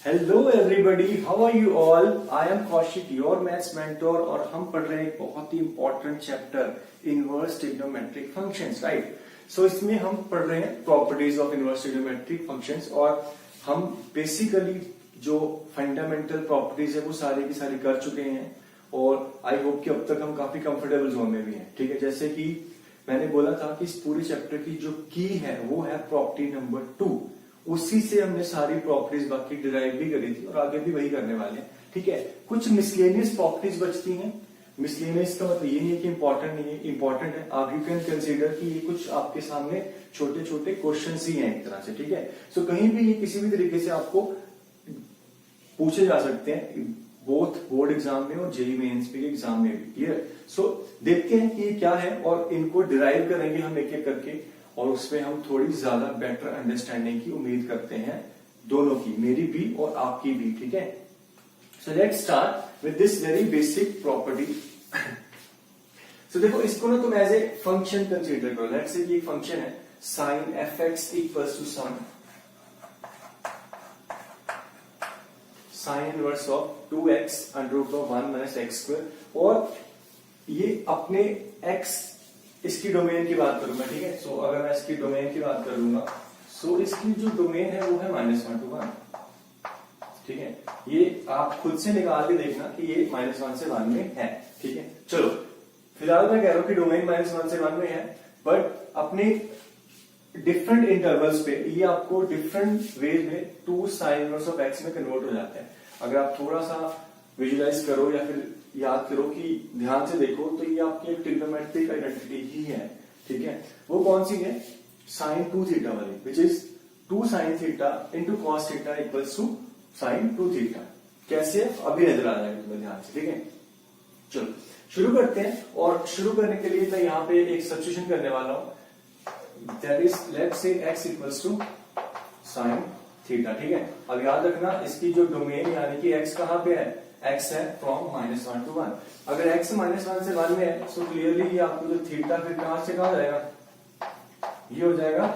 Hello everybody, how are you all. I am Kaushik, your maths mentor, और हम पढ़ रहे हैं एक बहुत ही important chapter, inverse trigonometric functions, right. So इसमें हम पढ़ रहे हैं properties of inverse trigonometric functions, और हम बेसिकली जो फंडामेंटल प्रॉपर्टीज है वो सारी की सारी कर चुके हैं, और आई होप कि अब तक हम काफी कंफर्टेबल जोन में भी हैं। ठीक है, जैसे कि मैंने बोला था कि इस पूरे चैप्टर की जो की है वो है प्रॉपर्टी नंबर 2। उसी से हमने सारी प्रॉपर्टीज बाकी डिराइव भी करी थी और आगे भी वही करने वाले हैं। ठीक है, कुछ मिसलेनियस प्रॉपर्टीज बचती हैं। मिसलेनियस का मतलब ये नहीं है कि इंपॉर्टेंट नहीं है, इंपॉर्टेंट है। आप यू कैन कंसीडर कि ये कुछ आपके सामने छोटे छोटे क्वेश्चन ही हैं एक तरह से। ठीक है, सो कहीं भी ये किसी भी तरीके से आपको पूछे जा सकते हैं, बोथ बोर्ड एग्जाम में और जेईई मेंस के एग्जाम में भी। क्लियर। सो देखते हैं कि ये क्या है और इनको डिराइव करेंगे हम एक एक करके, और उसमें हम थोड़ी ज्यादा बेटर अंडरस्टैंडिंग की उम्मीद करते हैं, दोनों की, मेरी भी और आपकी भी। ठीक है, so let's start with this very basic property. So देखो, इसको ना तुम एज ए फंक्शन कंसीडर करो। लेट्स से ये एक फंक्शन है, sine f x equals to sine inverse of 2x under root of 1 minus x square, और ये अपने x इसकी डोमेन की बात करूंगा। ठीक है, सो अगर मैं इसकी डोमेन की बात करूंगा, सो इसकी जो डोमेन है वो है -1 to 1। ठीक है, ये आप खुद से निकाल के देखना कि ये -1 से 1 में है। ठीक है, चलो फिलहाल मैं कह रहा हूं कि डोमेन -1 से 1 में है, बट अपने डिफरेंट इंटरवल्स पे ये आपको डिफरेंट वेज में 2 साइन इनवर्स ऑफ x में कन्वर्ट हो जाता है। अगर आप थोड़ा सा विजुलाइज करो या फिर याद करो कि ध्यान से देखो, तो ये आपकी एक ट्रिग्नोमेट्रिक आइडेंटिटी ही है। ठीक है, वो कौन सी है? साइन 2 थीटा वाली, which is 2 sine theta into cos theta equals to sine 2 theta. कैसे? अभी नजर आ जाएगा तुम्हें ध्यान से। ठीक है, चलो शुरू करते हैं, और शुरू करने के लिए मैं यहाँ पे एक सब्स्टिट्यूशन करने वाला हूं, that is let's say x equals to sine theta. ठीक है, अब याद रखना इसकी जो डोमेन यानी कि x कहां पे है? x है फ्रॉम -1 to 1। अगर x -1 से 1 में है, सो क्लियरली ये आपको जो थीटा फिर कहां से कहां जाएगा? ये हो जाएगा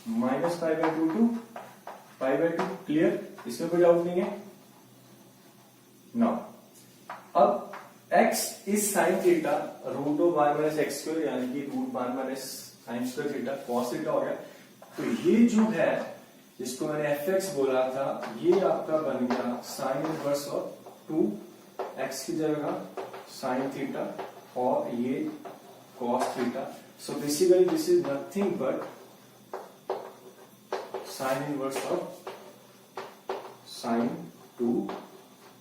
-π/2 टू π/2। क्लियर, इसमें कोई डाउट नहीं है ना। अब x is sine theta root of 1 minus x square, यानी कि root 1 minus sine square theta cos theta हो गया। तो ये जो है जिसको मैंने fx बोला था, ये आपका बन गया साइन इनवर्स ऑफ 2x की जगह साइन थीटा, और ये cos theta. So basically this is nothing but sign inverse of sign 2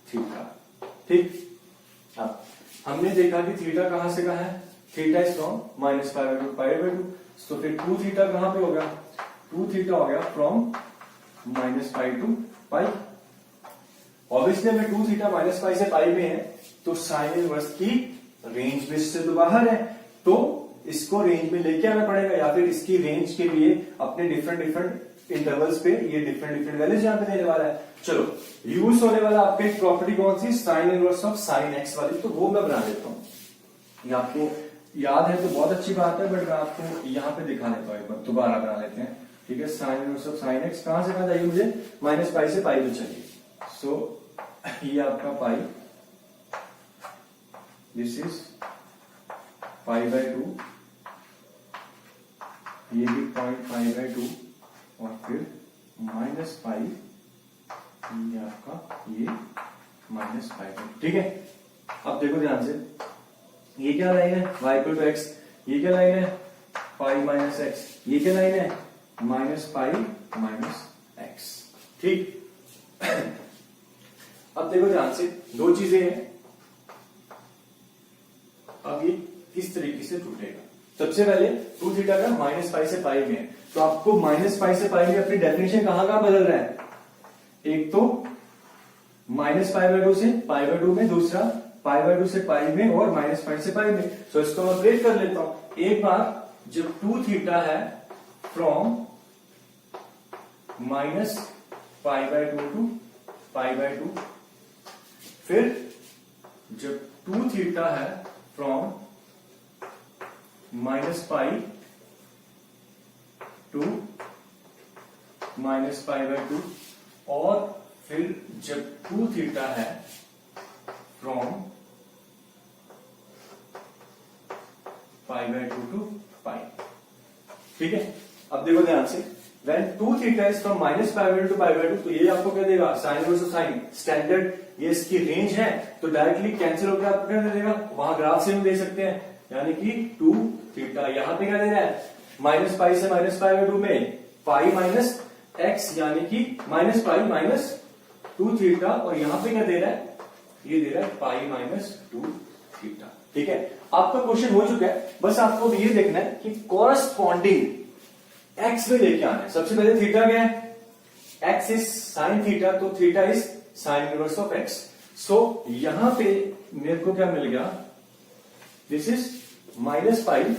theta. ठीक, अब हमने देखा कि थीटा कहां से कहां है? Theta is from -π/2 π/2। तो फिर 2 थीटा कहां पे हो गया? 2 थीटा हो गया फ्रॉम -π to π। ऑब्वियसली अगर 2 थीटा -π से π में है, तो साइन इनवर्स की रेंज में से तो बाहर है, तो इसको रेंज में लेके आना पड़ेगा, या फिर इसकी रेंज के लिए अपने डिफरेंट इंटरवल्स पे ये डिफरेंट वैल्यूज यहां पे देने वाला है। चलो यूज होने वाला आपका एक प्रॉपर्टी कौन सी? Sine inverse of sine x वाली, तो वो मैं बना देता हूं। ये आपको याद है तो बहुत अच्छी बात है, बट मैं आपको यहाँ पे दिखा देता हूँ, एक बार दोबारा बना लेते हैं। ठीक है, sign inverse of sine x कहां से कहां चाहिए मुझे? -π से π तो चाहिए। सो ये आपका पाई, दिस इज π/2, ये भी पॉइंट π/2, और फिर -π, ये आपका ये -π। ठीक है, अब देखो ध्यान से, ये क्या लाइन है? y equal to x। ये क्या लाइन है? π-x। ये क्या लाइन है? -π-x। ठीक, अब देखो ध्यान से, दो चीजें हैं। अब ये किस तरीके से टूटेगा? सबसे पहले 2 थीटा का -π से π में है, तो आपको -π से π में अपनी डेफिनेशन कहां बदल रहा है? एक तो -π/2 से π/2 में, दूसरा π/2 से π में, और -π से π में। सो इसको मैं ब्रेक कर लेता हूं। एक बार जब 2 थीटा है फ्रॉम -π/2 टू π/2, फिर जब 2 थीटा है फ्रॉम -π टू -π/2, और फिर 2 थीटा है फ्रॉम π/2 टू पाई। ठीक है, अब देखो ध्यान से, when 2 theta is from -π/2 to π/2, तो ये आपको क्या देगा, sine inverse of sine standard, ये इसकी रेंज है, तो डायरेक्टली कैंसिल होकर आपको क्या दे देगा, वहां ग्राफ से हम दे सकते हैं, यानी कि 2 थीटा, यहां पे क्या दे रहा है, -π से -π/2 में पाई माइनस एक्स, यानी कि -π -2 थीटा, और यहां पे क्या दे रहा है, ये दे रहा है π-2 थीटा। ठीक है, आपका क्वेश्चन हो चुका है, बस आपको ये देखना है कि कॉरस्पॉन्डिंग एक्स में लेके आना है। सबसे पहले थीटा क्या है, एक्स इज साइन थीटा, तो theta is sine inverse of x. So यहां पे मेरे को क्या मिल गया, this is -π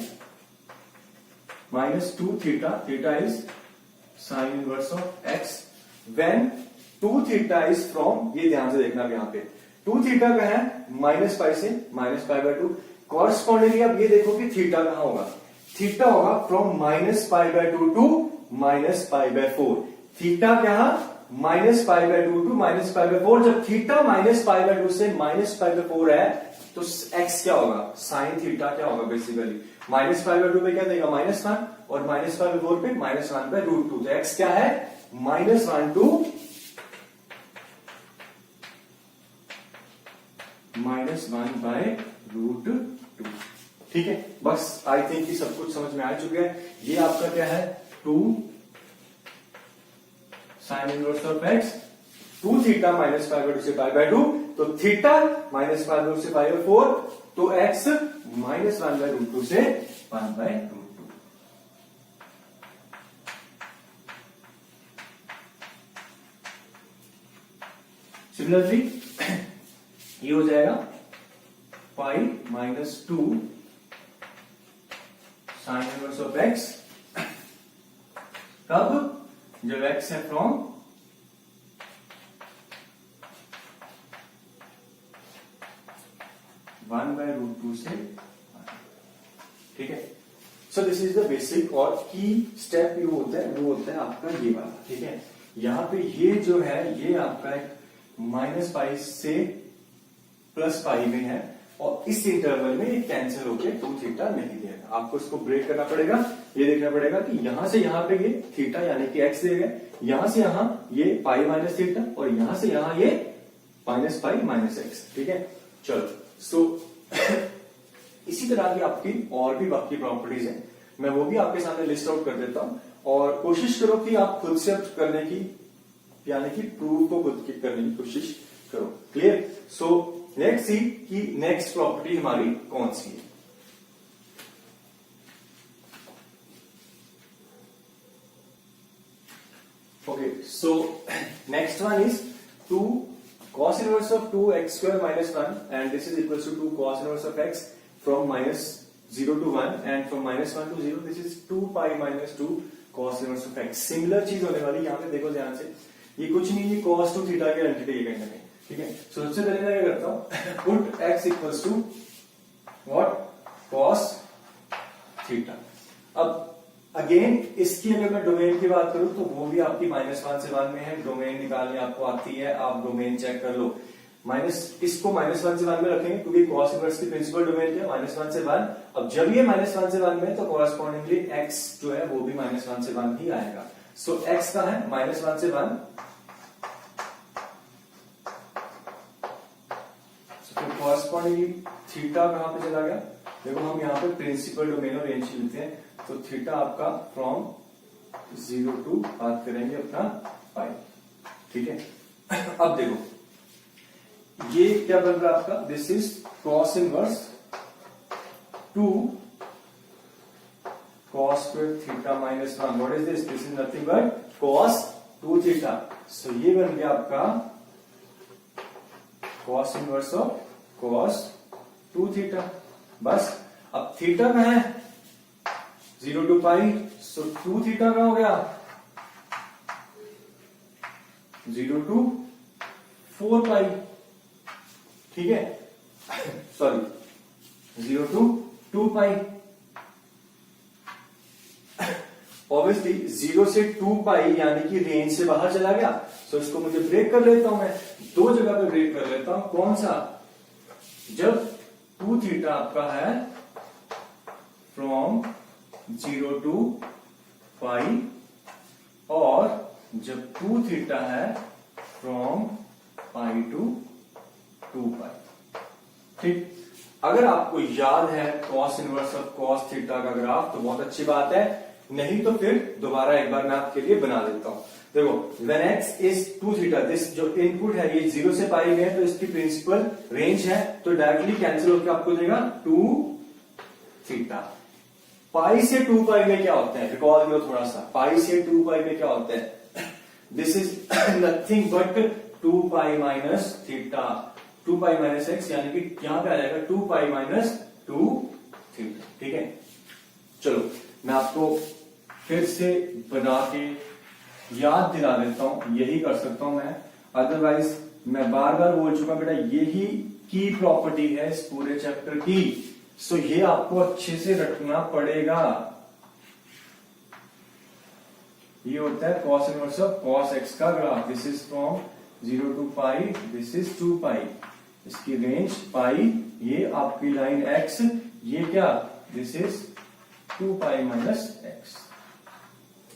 -2 theta, theta is sine inverse of x when 2 theta is from, ये ध्यान से देखना यहां पे 2 थीटा का है -π से -π/2, कॉरस्पॉन्डिंगली अब ये देखो कि थीटा कहां होगा, थीटा होगा फ्रॉम -π/2 टू -π/4, थीटा क्या, -π/2 टू -π/4, जब थीटा -π/2 से -π/4 है तो एक्स क्या होगा, साइन थीटा क्या होगा, बेसिकली -π/2 पे क्या देगा, -1, और -π/4 पे -1/√2, तो एक्स क्या है, -1 टू -1/√2। ठीक है, बस आई थिंक कि सब कुछ समझ में आ चुका है। ये आपका क्या है, 2 sine inverse of x, 2 theta -π/2 से π/2, तो थीटा -π/2 से π/4, तो एक्स -1/√2 से 1/√2। सिमिलरली ये हो जाएगा π-2 साइन इनवर्स ऑफ एक्स, कब, जब एक्स है फ्रॉम (1/√2) से 1। ठीक है, सो दिस इज द बेसिक, और की स्टेप ये होता है, वो होता है आपका ये वाला। ठीक है, यहां पे ये जो है, ये आपका एक -π से +π में है, और इस इंटरवल में ये कैंसिल होकर 2 थीटा नहीं देगा। आपको इसको ब्रेक करना पड़ेगा, ये देखना पड़ेगा कि यहां से यहां पे ये थीटा यानी कि एक्स देगा, यहां से यहां ये पाई माइनस थीटा, और यहां से यहां ये -π -x। ठीक है, चलो, सो इसी तरह की आपकी और भी बाकी प्रॉपर्टीज हैं, मैं वो भी आपके सामने लिस्ट आउट कर देता हूं, और कोशिश करो कि आप खुद से करने की, यानी कि प्रूव को खुद की करने की कोशिश करो। क्लियर? सो लेट्स सी कि नेक्स्ट प्रॉपर्टी हमारी कौन सी है। Okay, so next one is 2 cos inverse of 2x² minus 1, and this is equals to 2 cos inverse of x from -0 to 1, and from -1 to 0 this is 2π minus 2 cos inverse of x। Similar चीज होने वाली, यहां पे देखो ध्यान से, ये कुछ नहीं, ये cos 2 थीटा की एंटिटी है कहीं ना कहीं। ठीक है, सो सबसे पहले मैं क्या करता हूं, put x equals to what, cos theta. अब अगेन इसकी अगर मैं डोमेन की बात करूं तो वो भी आपकी -1 से 1 में है, डोमेन निकालने आपको आती है, आप डोमेन चेक कर लो। इसको -1 से 1 में रखेंगे क्योंकि cos इनवर्स की प्रिंसिपल डोमेन क्या है, -1 से 1। अब जब ये -1 से 1 में, तो कॉरस्पॉन्डिंगली x जो है वो भी -1 से 1 ही आएगा। सो x का है -1 से 1, कॉरस्पॉन्डिंगली थीटा कहां पे चला गया, देखो हम यहाँ पे प्रिंसिपल डोमेन और रेंज लेते हैं, तो थीटा आपका फ्रॉम 0 टू बात करेंगे अपना पाई। ठीक है, अब देखो ये क्या बन रहा है आपका, this is cos inverse 2 cos square theta minus 1। What is this, this is nothing but cos 2 theta. So ये बन गया आपका cos inverse of cos 2 theta. बस, अब थीटा में है 0 टू पाई, सो 2 थीटा का हो गया 0 टू 4 पाई। ठीक है, सॉरी 0 टू 2 पाई। ऑब्वियसली 0 से 2 पाई यानी कि रेंज से बाहर चला गया, तो इसको मुझे ब्रेक कर लेता हूं मैं, दो जगह पे ब्रेक कर लेता हूं। कौन सा? जब 2 थीटा आपका है फ्रॉम 0 टू पाई, और जब 2 थीटा है फ्रॉम पाई टू 2 पाई। ठीक, अगर आपको याद है cos inverse of cos theta का ग्राफ तो बहुत अच्छी बात है, नहीं तो फिर दोबारा एक बार मैं आपके लिए बना देता हूं। देखो, when x is 2 theta, this जो इनपुट है ये 0 से पाई में है, तो इसकी प्रिंसिपल रेंज है, तो डायरेक्टली कैंसिल होकर आपको देगा 2 थीटा। पाई से 2 पाई में क्या होता है, रिकॉल करो थोड़ा सा, पाई से 2 पाई में क्या होता है, this is nothing but 2 pi minus theta, 2 pi minus x, यानी कि यहां पे आ जाएगा 2 पाई माइनस 2 थीटा। ठीक है, चलो मैं आपको फिर से बना के याद दिला देता हूं, यही कर सकता हूं मैं, अदरवाइज मैं बार बार बोल चुका बेटा, यही की प्रॉपर्टी है इस पूरे चैप्टर की, सो ये आपको अच्छे से रखना पड़ेगा। ये होता है cos inverse of cos x का graph, this is from 0 to pi, this is 2 pi, इसकी रेंज पाई, ये आपकी लाइन एक्स, ये क्या, this is 2 pi minus x.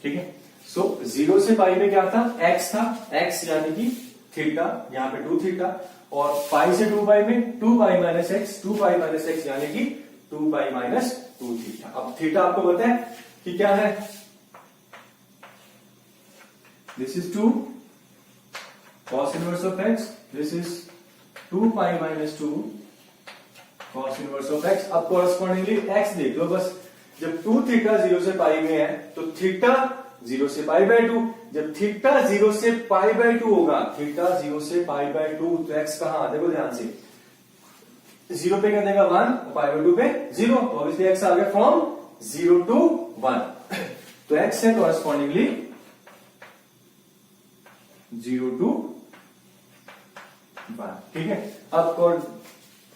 ठीक है, सो 0 से पाई में क्या था, x था, x यानी कि थीटा, यहां पे 2 थीटा, और पाई से 2 पाई में 2 pi minus x, 2 pi minus x यानी कि 2 पाई माइनस 2 थीटा। अब थीटा आपको पता है कि क्या है, this is 2 cos inverse of x, this is 2 pi minus 2 cos inverse of x। अब कॉरेस्पॉन्डिंगली x देख लो बस, जब 2 थीटा 0 से पाई में है तो थीटा 0 से पाई बाय 2, जब थीटा 0 से पाई बाय 2 होगा, थीटा 0 से पाई बाय 2, तो x कहां, देखो ध्यान से, 0 पे क्या देगा 1, पाई बाय 2 पे 0, तो ऑब्वियसली x आ गया फ्रॉम 0 टू 1, तो x है कॉरेस्पॉन्डिंगली 0 टू 1। ठीक है, अब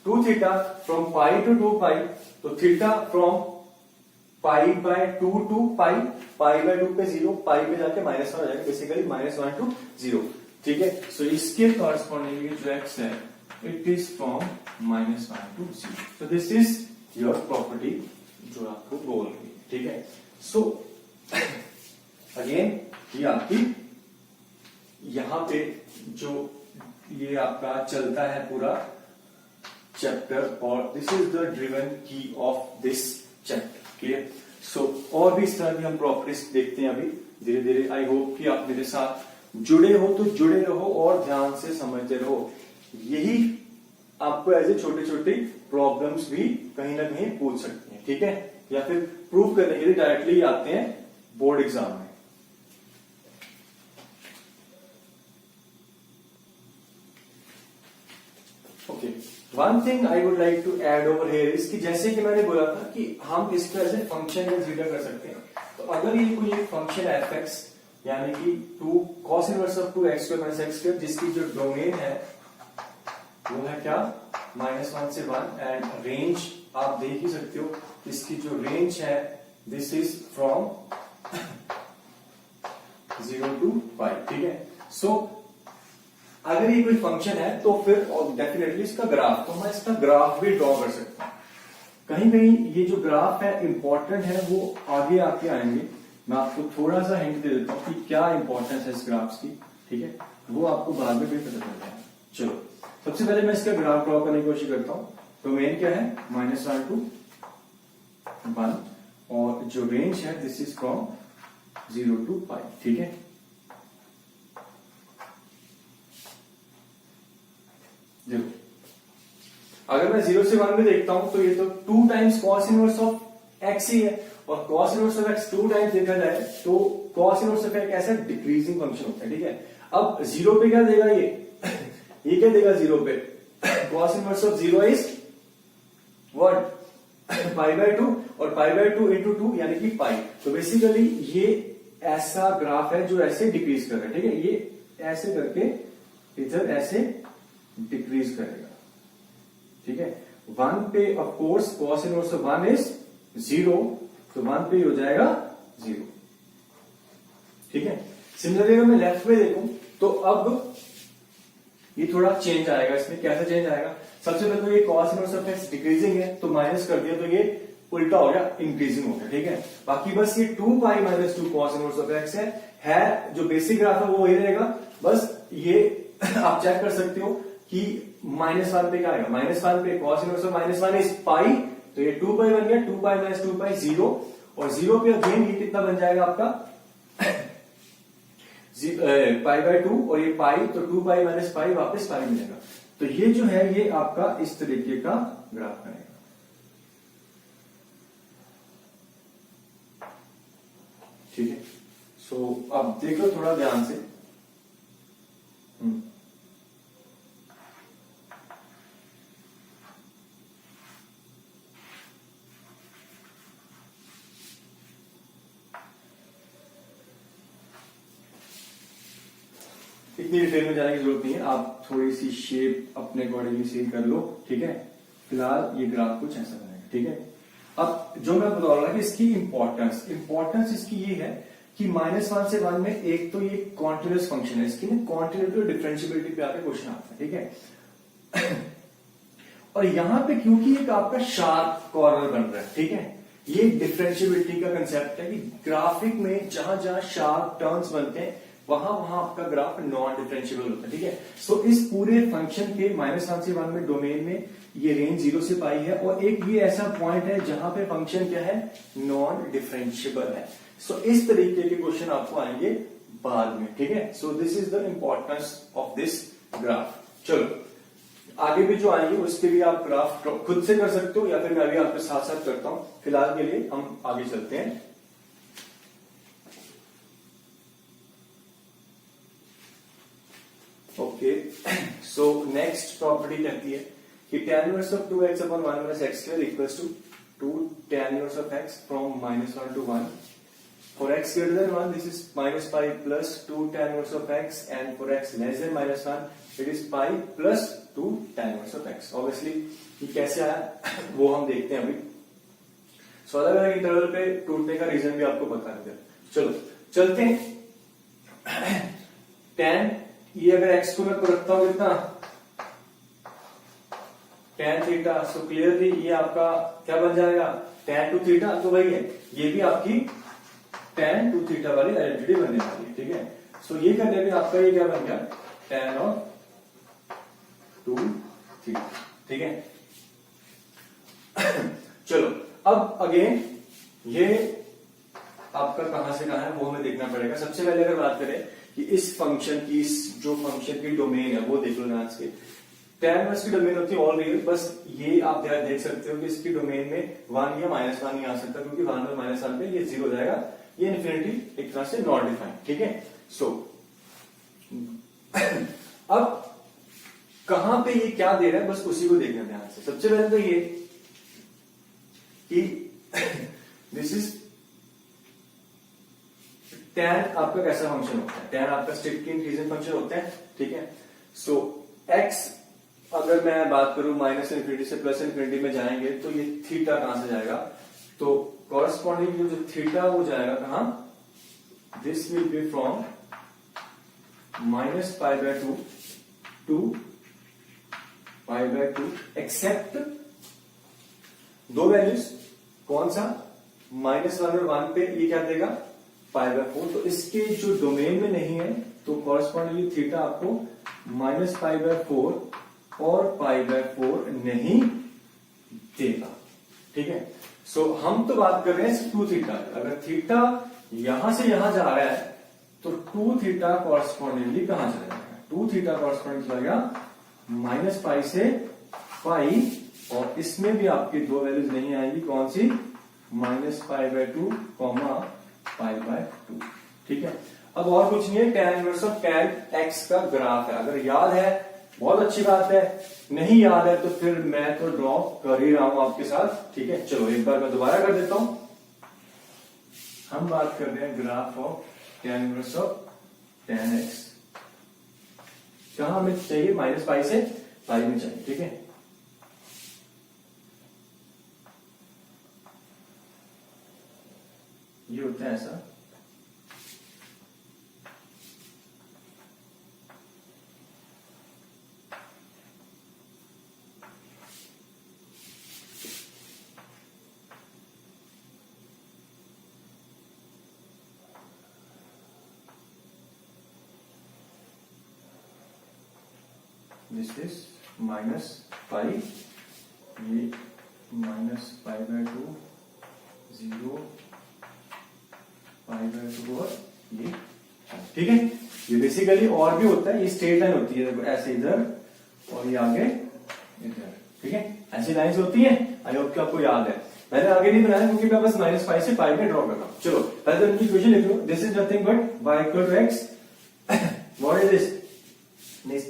2 theta from pi to 2 pi, तो theta from pi by 2 to pi, pi by 2 पे 0, पाई पे जाके -1 हो जाएगा, बेसिकली -1 टू 0। ठीक है, सो इसके कॉरेस्पॉन्डिंगली जो x है, it is from -1 to 0। So this is your property जो आपको बोल रही है। ठीक है, सो अगेन ये आपकी यहां पे जो ये आपका चलता है पूरा चैप्टर, और दिस इज द ड्रिवन की ऑफ दिस चैप्टर। क्लियर? सो और भी इस तरह की हम प्रॉपर्टीज देखते हैं अभी धीरे धीरे। आई होप कि आप मेरे साथ जुड़े हो, तो जुड़े रहो और ध्यान से समझते रहो, यही आपको ऐसे छोटे छोटे प्रॉब्लम्स भी कहीं ना कहीं पूछ सकते हैं। ठीक है, या फिर प्रूव करने के लिए डायरेक्टली आते हैं बोर्ड एग्जाम में। Okay, one thing I would like to add over here is कि जैसे कि मैंने बोला था कि हम इसको एज ए फंक्शन कंसीडर कर सकते हैं। तो अगर ये कोई एक फंक्शन एफ एक्स यानी कि 2 cos inverse of 2x² minus x², जिसकी जो डोमेन है वो है क्या, -1 से 1, एंड रेंज आप देख ही सकते हो, इसकी जो रेंज है this is from 0 to pi. ठीक है, सो अगर ये कोई फंक्शन है तो फिर डेफिनेटली इसका ग्राफ, तो मैं इसका ग्राफ भी ड्रॉ कर सकता हूं। कहीं कहीं ये जो ग्राफ है इंपॉर्टेंट है, वो आगे आके आएंगे, मैं आपको थोड़ा सा हिंट दे देता हूं कि क्या इंपॉर्टेंस है इस ग्राफ की। ठीक है, वो आपको बाद में भी पता चल जाएगा। चलो सबसे पहले मैं इसका ग्राफ ड्रॉ करने की कोशिश करता हूं। डोमेन क्या है, -1 टू 1, और जो रेंज है this is from 0 to pi. ठीक है, देखो अगर मैं 0 से 1 में देखता हूं तो ये तो 2 times cos inverse of x ही है, और cos inverse of x 2 times देखा जाए तो cos इनवर्स ऑफ x कैसा डिक्रीजिंग फंक्शन होता है। ठीक है, अब 0 पे क्या देगा ये ये क्या देगा 0 पे, cos inverse of 0 is what, pi by 2, और पाई बाय 2 इंटू 2 यानी कि पाई। तो बेसिकली ये ऐसा ग्राफ है जो ऐसे डिक्रीज कर रहा है। ठीक है, ये ऐसे करके इधर ऐसे डिक्रीज करेगा। ठीक है, 1 पे of course cos inverse of 1 is 0, तो 1 पे हो जाएगा 0। ठीक है। सिमिलरली अगर मैं लेफ्ट में देखूं तो अब ये थोड़ा चेंज आएगा। इसमें कैसे चेंज आएगा, सबसे पहले तो ये cos inverse of x decreasing है तो माइनस कर दिया तो ये उल्टा हो गया, इंक्रीजिंग हो गया, ठीक है। बाकी बस ये 2 pi minus 2 cos inverse of x है जो बेसिक ग्राफ है वो वही रहेगा। बस ये आप चेक कर सकते हो कि -1 पे क्या आएगा, -1 पे cos inverse of -1 is pi, तो ये 2 पाई बन गया, 2 पाई माइनस 2 पाई 0, और 0 पे अगेन ये कितना बन जाएगा आपका पाई बाय 2, और ये पाई तो 2 पाई माइनस पाई वापस पाई मिलेगा। तो ये जो है ये आपका इस तरीके का ग्राफ बनेगा। ठीक है, सो अब देखो थोड़ा ध्यान से। इतनी डिटेल में जाने की जरूरत नहीं है, आप थोड़ी सी शेप अपने अकॉर्डिंगली सी कर लो, ठीक है। फिलहाल ये ग्राफ कुछ ऐसा बनेगा, ठीक है। अब जो मैं बता रहा हूं कि इसकी इंपॉर्टेंस इसकी ये है कि -1 से 1 में एक तो ये कॉन्टिन्यूस फंक्शन है, इसकी ना कॉन्टिन्यूटी और डिफरेंशिएबिलिटी पे आके क्वेश्चन आता है, ठीक है। और यहां पे क्योंकि एक आपका शार्प कॉर्नर बन रहा है, ठीक है, ये डिफरेंशिएबिलिटी का कंसेप्ट है कि ग्राफिक में जहां जहां शार्प टर्न्स बनते हैं वहां वहां आपका ग्राफ नॉन डिफरेंशिएबल होता है, ठीक है। सो इस पूरे फंक्शन के -1 से 1 में डोमेन में ये रेंज 0 से पाई है, और एक ये ऐसा पॉइंट है जहां पे फंक्शन क्या है, नॉन डिफरेंशिएबल है। सो इस तरीके के क्वेश्चन आपको आएंगे बाद में, ठीक है। सो this is the importance of this graph. चलो आगे भी जो आएंगे उसके भी आप ग्राफ खुद से कर सकते हो या फिर मैं अभी आपके साथ साथ करता हूं। फिलहाल के लिए हम आगे चलते हैं। ओके, सो नेक्स्ट प्रॉपर्टी कहती है कि tan inverse of 2x upon 1 minus x square equals to tan inverse of x from -1 to 1। For x greater than 1 this is minus pi plus 2 tan inverse of x, and for x less than -1 it is pi plus 2 tan inverse of x। Obviously ये कैसे आया वो हम देखते हैं अभी। सो अलग अलग इंटरवल पे टूटने का रीजन भी आपको बता दिया। चलो चलते हैं। tan ये अगर x को मैं रखता हूं कितना, tan थीटा, सो क्लियरली ये आपका क्या बन जाएगा, tan टू थीटा, तो वही है, ये भी आपकी tan टू थीटा वाली आइडेंटिटी बनने वाली है, ठीक है। सो ये करने में आपका ये क्या बन गया, tan ऑफ टू थीटा, ठीक है। चलो अब अगेन ये आपका कहां से कहां है वो हमें देखना पड़ेगा। सबसे पहले अगर बात करें कि इस फंक्शन की, जो फंक्शन की डोमेन है वो देख लो ध्यान से। tan इनवर्स की डोमेन होती है ऑल रियल, बस ये आप देख सकते हो कि इसकी डोमेन में 1 या -1 नहीं आ सकता, क्योंकि 1 और -1 पे ये 0 हो जाएगा, ये इन्फिनिटी एक तरह से नॉट डिफाइंड, ठीक है। सो अब कहां पे ये क्या दे रहा है बस उसी को देखना ध्यान से। सबसे पहले तो ये कि दिस इज tan आपका कैसा फंक्शन होता है, tan आपका स्ट्रिक्टली इंक्रीजिंग फंक्शन होता है, ठीक है। सो x अगर मैं बात करूं -इन्फिनिटी से +इन्फिनिटी में जाएंगे तो ये थीटा कहां से जाएगा, तो कॉरेस्पॉन्डिंग जो थीटा वो जाएगा कहां, this will be from -π/2 to π/2 except दो वैल्यूज, कौन सा, -1 और 1 पे ये क्या देगा, π/4। तो इसके जो डोमेन में नहीं है तो कॉरेस्पॉन्डिंगली थीटा आपको -π/4 और π/4 नहीं देगा, ठीक है। सो हम तो बात कर रहे हैं 2 थीटा। अगर थीटा यहां से यहां जा रहा है तो 2 थीटा कॉरेस्पॉन्डिंगली कहां चला जाएगा, 2 थीटा कॉरेस्पॉन्डिंग चला गया -π से π, और इसमें भी आपकी दो वैल्यूज नहीं आएंगी, कौन सी, -π/2 π/2, ठीक है। अब और कुछ नहीं है, tan inverse of tan x का ग्राफ है। अगर याद है बहुत अच्छी बात है, नहीं याद है तो फिर मैं तो ड्रॉ कर ही रहा हूं आपके साथ, ठीक है। चलो एक बार मैं दोबारा कर देता हूं। हम बात कर रहे हैं graph of tan inverse of tan x, कहां हमें चाहिए, -π से π में चाहिए, ठीक है। ये होता है ऐसा, दिस इज माइनस पाई, ये minus pi by 2, 0 pi by 2 और ये, ठीक है। ये बेसिकली और भी होता है, ये स्ट्रेट लाइन होती है ऐसे इधर और ये आगे इधर, ठीक है। ऐसी लाइंस होती है, आई होप कि आपको याद है। मैंने आगे नहीं बनाया क्योंकि मैं बस माइनस पाई से पाई में ड्रॉ कर रहा हूं। चलो पहले तो इनकी इक्वेशन लिख लो। This is nothing but y equal to x, what is this,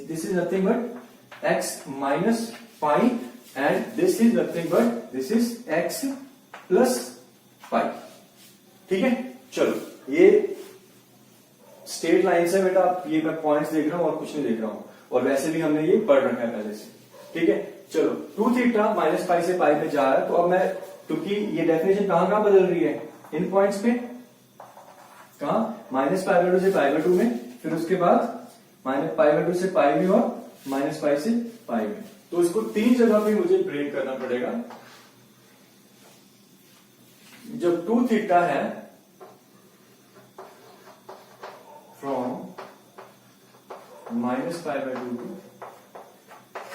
this is nothing but x minus pi and this is nothing but this is x plus pi, ठीक है। चलो ये स्ट्रेट लाइन से बेटा, ये मैं पॉइंट्स देख रहा हूं और कुछ नहीं देख रहा हूं, और वैसे भी हमने ये पढ़ रखा है पहले से, ठीक है। चलो 2 थीटा माइनस पाई से पाई में जा रहा है, तो अब मैं, क्योंकि ये डेफिनेशन कहां कहां बदल रही है, इन पॉइंट्स पे, कहां, माइनस पाई बाय 2 से पाई बाय 2 में, फिर उसके बाद माइनस पाई बाय 2 से पाई में और माइनस पाई से पाई में। तो इसको 3 जगह पे मुझे ब्रेक करना पड़ेगा। जब 2 थीटा है from minus pi by 2 to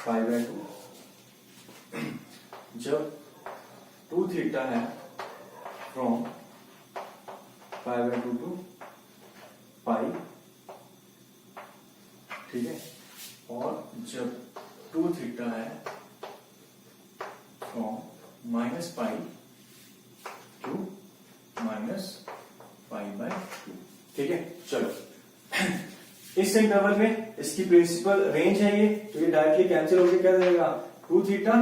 pi by 2, जब 2 थीटा है from pi by 2 to pi, ठीक है, और जब 2 थीटा है from minus pi to minus pi by 2, ठीक है। चलो इस इंटरवल में इसकी प्रिंसिपल रेंज है ये, तो ये डायरेक्टली कैंसिल होकर क्या देगा, 2 थीटा,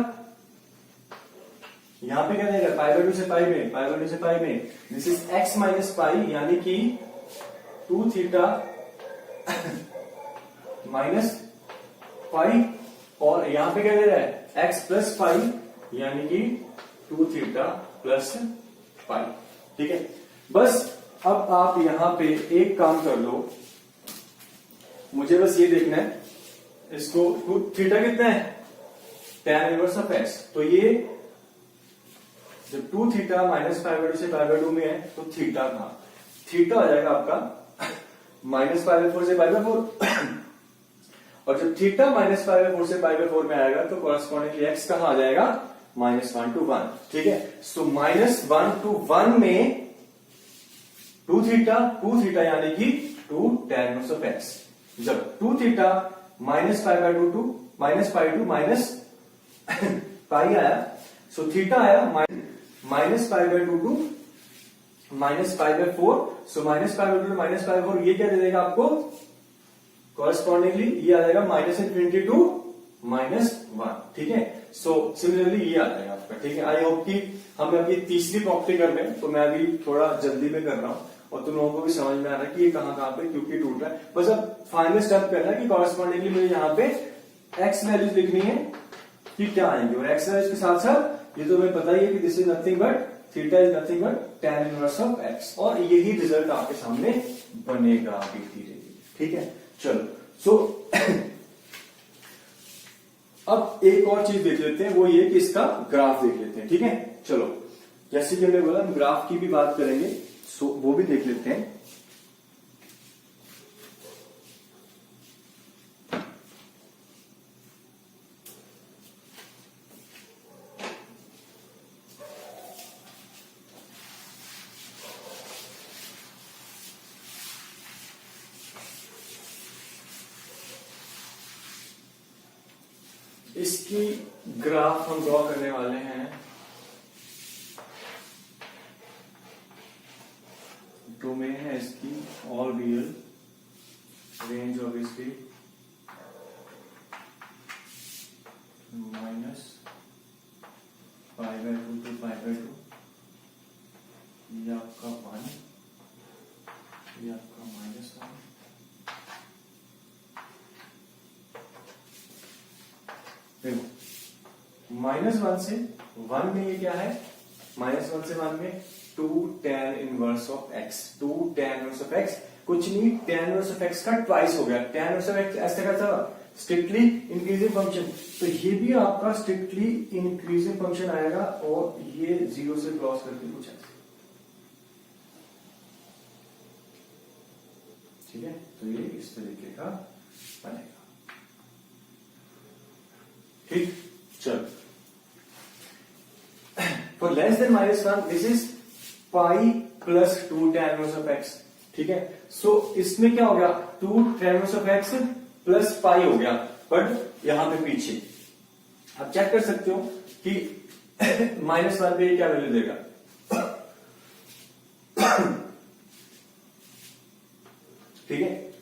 यहां पे क्या देगा, पाई बाय 2 से पाई में, पाई बाय 2 से पाई में, दिस इज x माइनस पाई, यानी कि 2 थीटा माइनस पाई, और यहां पे क्या दे रहा है, x प्लस पाई, यानी कि 2 थीटा प्लस पाई, ठीक है। बस अब आप यहां पे एक काम कर लो, मुझे बस ये देखना है, इसको 2 थीटा कितना है, tan इनवर्स ऑफ x, तो ये जब 2 थीटा माइनस पाई बाय 2 से पाई बाय 2 में है, तो थीटा कहां, थीटा आ जाएगा आपका माइनस पाई बाय 4 से पाई बाय 4 और जब थीटा माइनस पाई बाय 4 से पाई बाय 4 में आएगा, तो कॉरेस्पॉन्डिंगली x कहां आ जाएगा, -1 to 1, ठीक है। सो -1 to 1 में 2 थीटा यानी कि 2 tan इनवर्स ऑफ x, जब 2 theta minus pi by 2 to minus pi to minus pi आया, सो थीटा आया minus pi by 2 to minus pi by 4, so minus pi by 2 to minus pi by 4, ये क्या दे देगा आपको, correspondingly ये आ जाएगा -∞ to -1, ठीक है। सो सिमिलरली ये आ जाएगा आपका, ठीक है। आई होप कि हम अभी तीसरी प्रॉपर्टी कर रहे हैं, तो मैं अभी थोड़ा जल्दी में कर रहा हूं और तुम लोगों को भी समझ में आ रहा है कि ये कहां कहां पे क्योंकि टूट रहा है। बस अब फाइनल स्टेप करना है कि कॉरेस्पॉन्डिंगली मुझे यहाँ पे एक्स वैल्यूज लिखनी है कि क्या आएंगे, और एक्स वैल्यूज के साथ साथ ये तो हमें पता ही है कि this is nothing but, theta is nothing but tan inverse of x, और यही रिजल्ट आपके सामने बनेगा धीरे धीरे, ठीक है। चलो सो अब एक और चीज देख लेते हैं, वो ये कि इसका ग्राफ देख लेते हैं, ठीक है। चलो जैसे कि हमने बोला, हम ग्राफ की भी बात करेंगे, सो वो भी देख लेते हैं। इसकी ग्राफ हम ड्रॉ करने वाले हैं, डोमेन है इसकी all real, range obviously minus pi by 2 to pi by 2, ये आपका 1, ये आपका -1, देखो -1 से 1 में ये क्या है, -1 से 1 में 2 tan inverse of x, 2 tan inverse of x, कुछ नहीं, tan इनवर्स ऑफ x का ट्वाइस हो गया। tan इनवर्स ऑफ x ऐसे का था स्ट्रिक्टली इंक्रीजिंग फंक्शन, तो ये भी आपका स्ट्रिक्टली इंक्रीजिंग फंक्शन आएगा, और ये 0 से क्रॉस करके कुछ ऐसे, ठीक है। तो ये इस तरीके का बनेगा, ठीक, चलो for less than -1 this is pi plus 2 tan inverse of x, ठीक है। सो इसमें क्या हो गया, 2 tan inverse of x plus पाई हो गया, बट यहां पे पीछे आप चेक कर सकते हो कि -1 पे क्या वैल्यू देगा, ठीक है।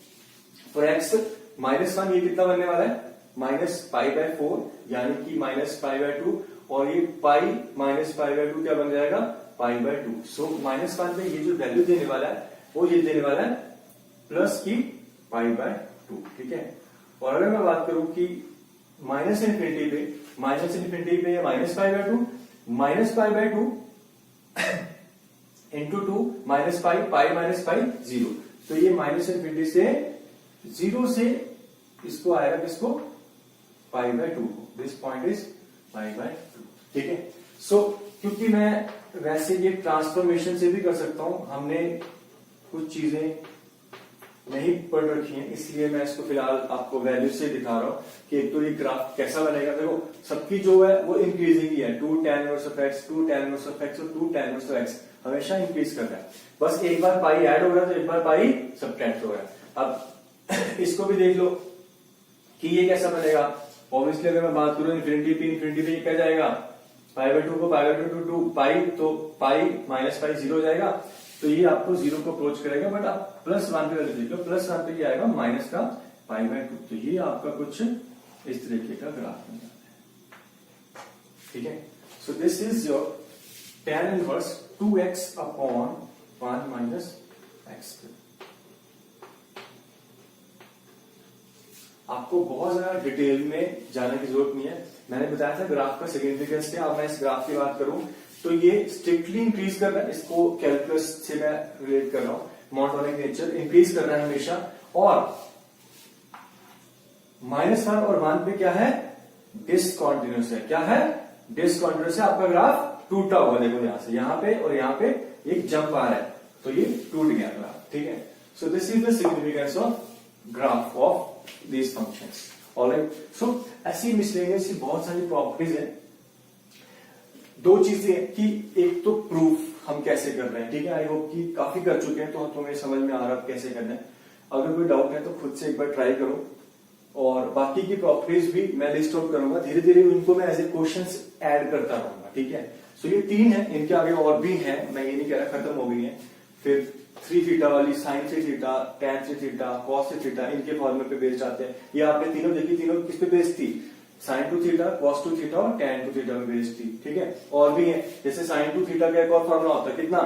फॉर x -1 ये कितना बनने वाला है, -π/4 यानी कि -π/2, और ये पाई -π/2 क्या बन जाएगा, π/2। सो -1 पे ये जो वैल्यू देने वाला है वो ये देने वाला है प्लस की π/2, ठीक है। और अगर मैं बात करूं कि -∞ पे या -π/2 इंटू 2 -π 0, तो ये -∞ से 0 से इसको आएगा किसको, π/2 को। दिस पॉइंट इज π/2, ठीक है। सो क्योंकि मैं वैसे ये ट्रांसफॉर्मेशन से भी कर सकता हूं, हमने कुछ चीजें नहीं पढ़ रखी हैं, इसलिए मैं इसको फिलहाल आपको वैल्यू से दिखा रहा हूं कि एक तो ये ग्राफ कैसा बनेगा। देखो सबकी जो है वो इंक्रीजिंग ही है, 2 tan inverse of x, 2 tan inverse of x और 2 tan इनवर्स ऑफ x हमेशा इंक्रीज कर रहा है। बस एक बार पाई ऐड हो रहा है तो एक बार पाई सबट्रैक्ट हो रहा है। अब इसको भी देख लो कि ये कैसा बनेगा। ऑब्वियसली अगर मैं बात करूं इन्फिनिटी पे क्या जाएगा, π/2 को π/2 टू 2 पाई, तो पाई -π 0 हो जाएगा, तो ये आपको 0 को अप्रोच करेगा। बट आप +1 पे वैल्यू देख लो, +1 पे क्या आएगा, माइनस का π/2, तो ये आपका कुछ इस तरीके का ग्राफ बन जाता है, ठीक है। सो this is your tan inverse 2x/1 - x²। आपको बहुत ज्यादा डिटेल में जाने की जरूरत नहीं है, मैंने बताया था ग्राफ का सिग्निफिकेंस क्या। अब मैं इस ग्राफ की बात करूं तो ये स्ट्रिक्टली इंक्रीज कर रहा है, इसको कैलकुलस से मैं रिलेट कर रहा हूं, मोनोटोनिक नेचर इंक्रीज कर रहा है हमेशा। और -1 और 1 पे क्या है, डिसकंटिन्यूअस है। क्या है, डिसकंटिन्यूअस है। आपका ग्राफ टूटा हुआ, देखो यहां पे और यहां पे एक जंप आ रहा है, तो ये टूट गया ग्राफ, ठीक है। सो this is the significance of graph of these functions, alright। so ऐसी मिसलेनियस बहुत सारी प्रॉपर्टीज हैं। दो चीजें हैं कि एक तो प्रूफ हम कैसे कर रहे हैं, ठीक है। आई होप कि काफी कर चुके हैं तो तुम्हें समझ में आ रहा है कैसे करना है। अगर कोई डाउट है तो खुद से एक बार ट्राई करो, और बाकी की प्रॉपर्टीज भी मैं लिस्ट आउट करूंगा, धीरे धीरे उनको मैं एज ए क्वेश्चंस ऐड करता रहूंगा, ठीक है। सो ये 3 है, इनके आगे और भी है, मैं ये नहीं कह रहा खत्म हो गई है। फिर 3 थीटा वाली, sin 3 theta, tan 3 theta, cos 3 theta, इनके फॉर्मूले पे बेस्ड आते हैं। ये आपने तीनों देखी, तीनों किस पे बेस्ड थी, sin 2 थीटा, cos 2 थीटा और tan 2 थीटा में बेस्ड थी, ठीक है। और भी है, जैसे sin 2 थीटा का एक और फॉर्मूला होता है, कितना,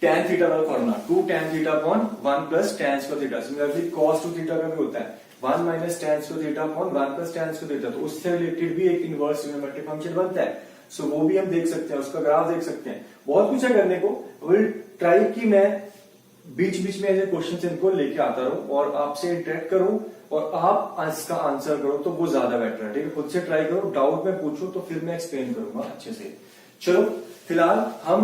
tan थीटा वाला formula 2 tan theta upon 1 plus tan square theta. Similarly cos 2 theta का भी होता है 1 minus tan square theta upon 1 plus tan square theta, तो उससे रिलेटेड भी एक इनवर्स ट्रिग्नोमेट्रिक फंक्शन बनता है। सो वो भी हम देख सकते हैं, उसका ग्राफ देख सकते हैं, बहुत कुछ है करने को। विल ट्राई कि मैं बीच बीच में ऐसे क्वेश्चन इनको लेके आता रहूं और आपसे इंटरेक्ट करूं और आप इसका आंसर करो, तो वो ज्यादा बेटर है, ठीक है। खुद से ट्राई करो, डाउट में पूछो तो फिर मैं एक्सप्लेन करूंगा अच्छे से। चलो फिलहाल हम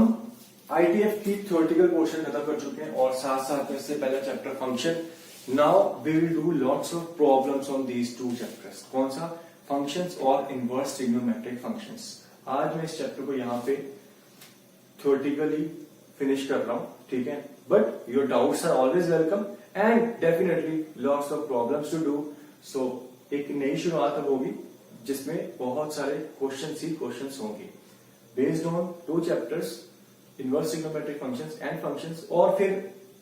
ITF की थ्योरेटिकल पोर्शन खत्म कर चुके हैं, और साथ साथ में इससे पहला chapter function. Now we will do lots of problems on these 2 chapters. कौन सा, फंक्शंस और इनवर्स ट्रिग्नोमेट्रिक फंक्शंस। आज मैं इस चैप्टर को यहाँ पे थ्योरेटिकली फिनिश कर रहा हूं, ठीक है। But your doubts are always welcome and definitely lots of problems to do. So एक नई शुरुआत अब होगी जिसमें बहुत सारे क्वेश्चंस ही क्वेश्चंस होंगे based on 2 chapters, inverse trigonometric functions and functions. और फिर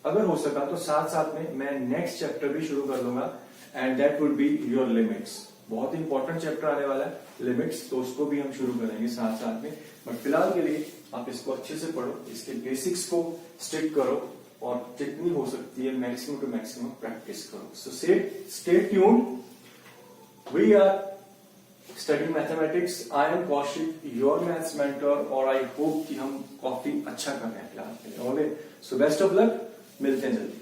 अगर हो सका तो साथ साथ में मैं नेक्स्ट चैप्टर भी शुरू कर दूंगा, and that would be your limits. बहुत इंपॉर्टेंट चैप्टर आने वाला है लिमिट्स, तो उसको भी हम शुरू करेंगे साथ साथ में। बट फिलहाल के लिए आप इसको अच्छे से पढ़ो, इसके बेसिक्स को स्टिक करो, और जितनी हो सकती है मैक्सिमम टू मैक्सिमम प्रैक्टिस करो। So stay tuned. We are studying mathematics. I am Kaushik, your maths mentor, और आई होप कि हम काफी अच्छा कर रहे हैं फिलहाल के लिए। सो बेस्ट ऑफ लक, मिलते हैं जल्दी।